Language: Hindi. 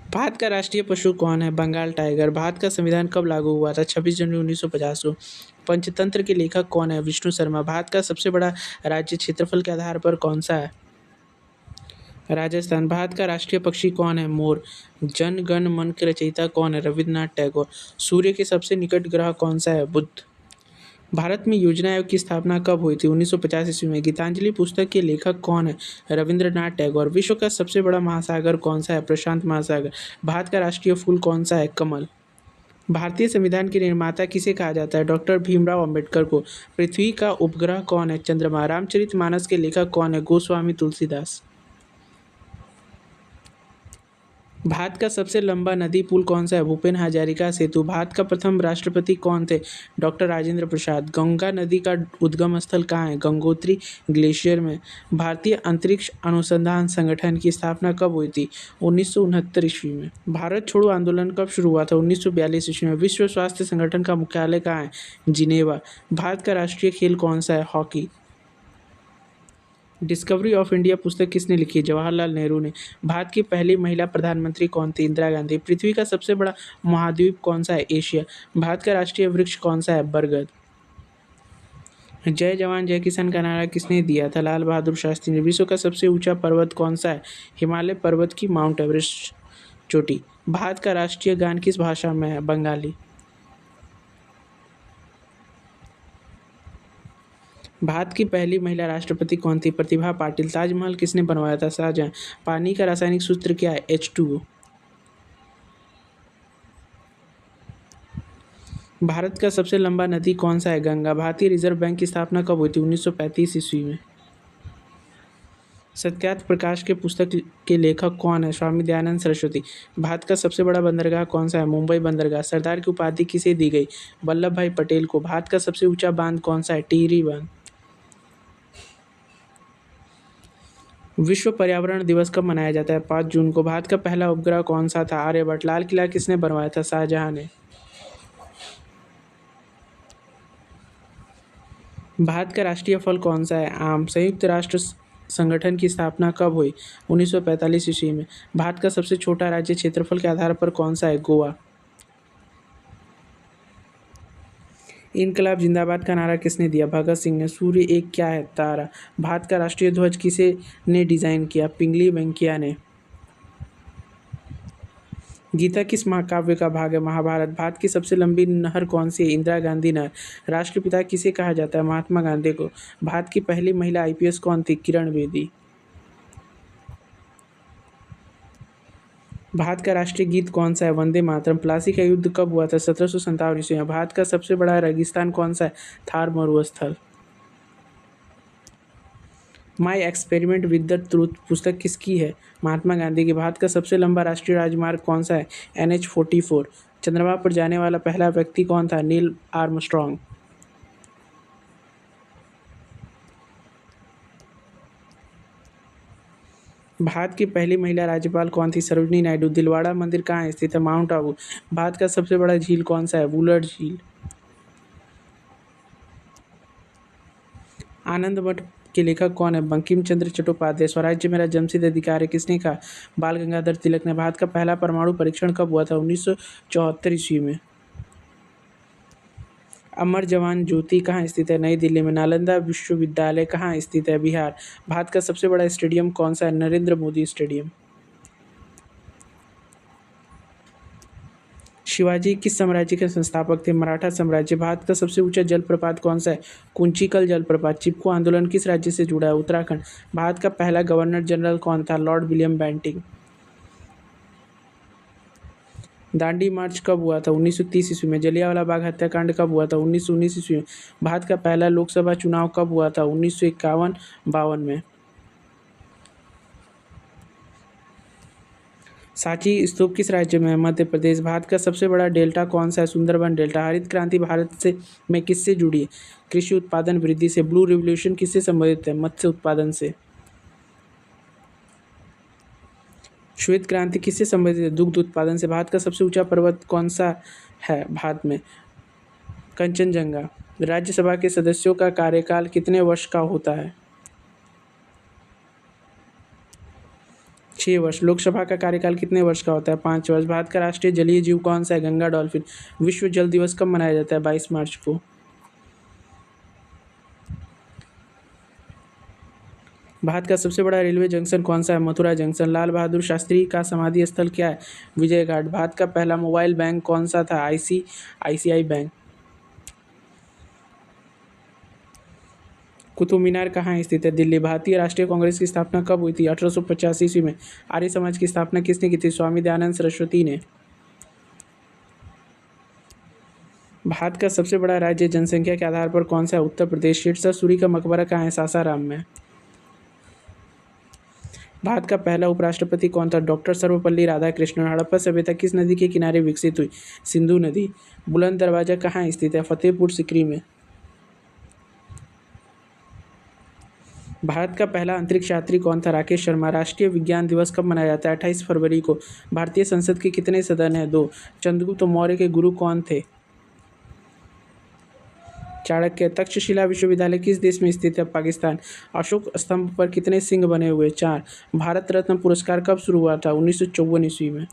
भारत का राष्ट्रीय पशु कौन है? बंगाल टाइगर। भारत का संविधान कब लागू हुआ था? 26 जनवरी 1950 को। पंचतंत्र के लेखक कौन है? विष्णु शर्मा। भारत का सबसे बड़ा राज्य क्षेत्रफल के आधार पर कौन सा है? राजस्थान। भारत का राष्ट्रीय पक्षी कौन है? मोर। जन गण मन के रचयिता कौन है? रविन्द्रनाथ टैगोर। सूर्य के सबसे निकट ग्रह कौन सा है? बुध। भारत में योजना आयोग की स्थापना कब हुई थी? 1950 ईस्वी में। गीतांजलि पुस्तक के लेखक कौन है? रविंद्रनाथ टैगोर। विश्व का सबसे बड़ा महासागर कौन सा है? प्रशांत महासागर। भारत का राष्ट्रीय फूल कौन सा है? कमल। भारतीय संविधान के निर्माता किसे कहा जाता है? डॉक्टर भीमराव अंबेडकर को। पृथ्वी का उपग्रह कौन है? चंद्रमा। रामचरितमानस के लेखक कौन है? गोस्वामी तुलसीदास। भारत का सबसे लंबा नदी पुल कौन सा है? भूपेन हजारिका सेतु। भारत का प्रथम राष्ट्रपति कौन थे? डॉक्टर राजेंद्र प्रसाद। गंगा नदी का उद्गम स्थल कहाँ है? गंगोत्री ग्लेशियर में। भारतीय अंतरिक्ष अनुसंधान संगठन की स्थापना कब हुई थी? 1969 ईस्वी में। भारत छोड़ो आंदोलन कब शुरू हुआ था? 1942 ईस्वी में। विश्व स्वास्थ्य संगठन का मुख्यालय कहाँ है? जिनेवा। भारत का राष्ट्रीय खेल कौन सा है? हॉकी। डिस्कवरी ऑफ इंडिया पुस्तक किसने लिखी? जवाहरलाल नेहरू ने। भारत की पहली महिला प्रधानमंत्री कौन थी? इंदिरा गांधी। पृथ्वी का सबसे बड़ा महाद्वीप कौन सा है? एशिया। भारत का राष्ट्रीय वृक्ष कौन सा है? बरगद। जय जवान जय किसान का नारा किसने दिया था? लाल बहादुर शास्त्री ने। विश्व का सबसे ऊंचा पर्वत कौन सा है? हिमालय पर्वत की माउंट एवरेस्ट चोटी। भारत का राष्ट्रीय गान किस भाषा में है? बंगाली। भारत की पहली महिला राष्ट्रपति कौन थी? प्रतिभा पाटिल। ताजमहल किसने बनवाया था? शाहजहां। पानी का रासायनिक सूत्र क्या है? H2O। भारत का सबसे लंबा नदी कौन सा है? गंगा। भारतीय रिजर्व बैंक की स्थापना कब हुई थी? 1935 ईस्वी में। सत्यार्थ प्रकाश के पुस्तक के लेखक कौन है? स्वामी दयानंद सरस्वती। भारत का सबसे बड़ा बंदरगाह कौन सा है? मुंबई बंदरगाह। सरदार की उपाधि किसे दी गई? वल्लभ भाई पटेल को। भारत का सबसे ऊंचा बांध कौन सा है? टिहरी बांध। विश्व पर्यावरण दिवस कब मनाया जाता है? 5 जून को। भारत का पहला उपग्रह कौन सा था? आर्यभट्ट। लाल किला किसने बनवाया था? शाहजहां ने। भारत का राष्ट्रीय फल कौन सा है? आम। संयुक्त राष्ट्र संगठन की स्थापना कब हुई? 1945 ईस्वी में। भारत का सबसे छोटा राज्य क्षेत्रफल के आधार पर कौन सा है? गोवा। इनकलाब जिंदाबाद का नारा किसने दिया? भगत सिंह ने। सूर्य एक क्या है? तारा। भारत का राष्ट्रीय ध्वज किसे ने डिजाइन किया? पिंगली वेंकैया ने। गीता किस महाकाव्य का भाग है? महाभारत। भारत की सबसे लंबी नहर कौन सी है? इंदिरा गांधी नहर। राष्ट्रपिता किसे कहा जाता है? महात्मा गांधी को। भारत की पहली महिला आईपीएस कौन थी? किरण बेदी। भारत का राष्ट्रीय गीत कौन सा है? वंदे मातरम। प्लासी का युद्ध कब हुआ था? 1757 ईस्वी में। भारत का सबसे बड़ा रेगिस्तान कौन सा है? थार मरुस्थल। My experiment with the truth पुस्तक किसकी है? महात्मा गांधी की। भारत का सबसे लंबा राष्ट्रीय राजमार्ग कौन सा है? NH44। चंद्रमा पर जाने वाला पहला व्यक्ति कौन था? Neil Armstrong. भारत की पहली महिला राज्यपाल कौन थी? सरोजिनी नायडू। दिलवाड़ा मंदिर कहाँ स्थित है? माउंट आबू। भारत का सबसे बड़ा झील कौन सा है? वुलर झील। आनंद मठ के लेखक कौन है? बंकिम चंद्र चट्टोपाध्याय। स्वराज्य मेरा जन्मसिद्ध अधिकार है किसने कहा? बाल गंगाधर तिलक ने। भारत का पहला परमाणु परीक्षण कब हुआ था? 1974 ईस्वी में। अमर जवान ज्योति कहाँ स्थित है? नई दिल्ली में। नालंदा विश्वविद्यालय कहाँ स्थित है? बिहार। भारत का सबसे बड़ा स्टेडियम कौन सा है? नरेंद्र मोदी स्टेडियम। शिवाजी किस साम्राज्य के संस्थापक थे? मराठा साम्राज्य। भारत का सबसे ऊंचा जलप्रपात कौन सा है? कुंचिकल जलप्रपात। चिपको आंदोलन किस राज्य से जुड़ा है? उत्तराखंड। भारत का पहला गवर्नर जनरल कौन था? Lord William Bentinck. Dandi March कब हुआ था? 1930 ईस्वी में। जलियांवाला बाग हत्याकांड कब हुआ था? 1919 ईस्वी में। भारत का पहला लोकसभा चुनाव कब हुआ था? 1951-52 में। सांची स्तूप किस राज्य में है? मध्य प्रदेश। भारत का सबसे बड़ा डेल्टा कौन सा है? सुंदरबन डेल्टा। हरित क्रांति भारत से में किससे जुड़ी है? कृषि उत्पादन वृद्धि से। ब्लू रिवॉल्यूशन किससे संबंधित है? मत्स्य उत्पादन से। श्वेत क्रांति किससे संबंधित है? दुग्ध उत्पादन से। भारत का सबसे ऊंचा पर्वत कौन सा है भारत में? कंचनजंगा। राज्यसभा के सदस्यों का कार्यकाल कितने वर्ष का होता है? 6 वर्ष। लोकसभा का कार्यकाल कितने वर्ष का होता है? 5 वर्ष। भारत का राष्ट्रीय जलीय जीव कौन सा है? गंगा डॉल्फिन। विश्व जल दिवस कब मनाया जाता है? 22 मार्च को। भारत का सबसे बड़ा रेलवे जंक्शन कौन सा है? मथुरा जंक्शन। लाल बहादुर शास्त्री का समाधि स्थल क्या है? विजय घाट। भारत का पहला मोबाइल बैंक कौन सा था? ICICI bank. कुतुब मीनार कहाँ स्थित है? दिल्ली। भारतीय राष्ट्रीय कांग्रेस की स्थापना कब हुई थी? 1885 ईस्वी में। आर्य समाज की स्थापना किसने की थी? स्वामी दयानंद सरस्वती ने। भारत का सबसे बड़ा राज्य जनसंख्या के आधार पर कौन सा है? उत्तर प्रदेश। शेरशाह सूरी का मकबरा कहाँ है? सासाराम में। भारत का पहला उपराष्ट्रपति कौन था? डॉक्टर सर्वपल्ली राधाकृष्णन। हड़प्पा सभ्यता किस नदी के किनारे विकसित हुई? सिंधु नदी। बुलंद दरवाजा कहाँ स्थित है? फतेहपुर सीकरी में। भारत का पहला अंतरिक्ष यात्री कौन था? राकेश शर्मा। राष्ट्रीय विज्ञान दिवस कब मनाया जाता है? 28 फरवरी को। भारतीय संसद के कितने सदन हैं? 2। चंद्रगुप्त मौर्य के गुरु कौन थे? चाणक्य। तक्षशिला विश्वविद्यालय किस देश में स्थित है? पाकिस्तान। अशोक स्तंभ पर कितने सिंह बने हुए? 4। भारत रत्न पुरस्कार कब शुरू हुआ था? 1954 ईस्वी में।